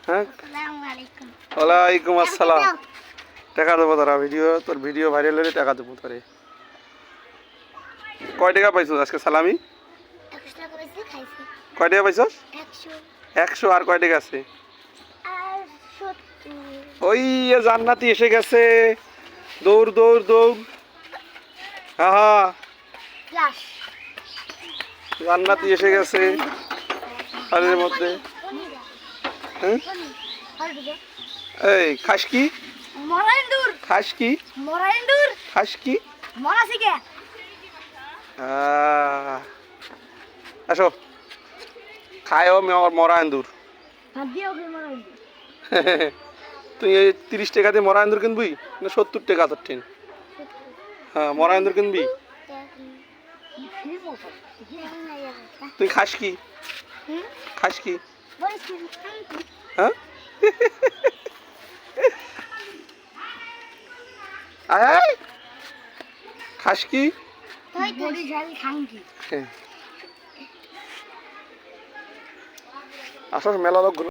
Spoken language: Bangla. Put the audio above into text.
হ্যাঁ ওয়ালাইকুম আসসালাম টাকা দেবো তোরা তোর ভিডিও ভাইরাল হলে টাকা দেবো তোরে কয় টাকা পাইছো আজকে সালামি কয় টাকা পাইছো 100 আর কয় টাকা আছে ওই জান্নাতি এসে গেছে দৌড় দৌড় দৌড় হ্যাঁ জান্নাতি এসে গেছে হাড়ির মধ্যে হ্যাঁ এই খাস কি খাস কি খাস কি আসো খায় মরা এন্দুর তুই 30 টাকা দিয়ে মরা এন্দুর কিনবি না 70 টাকা তোর ট্রেন হ্যাঁ মরা এন্দুর কিনবি তুই খাস কি খাস কি হ্যাঁ আয় খাস কি আসলে মেলা লোক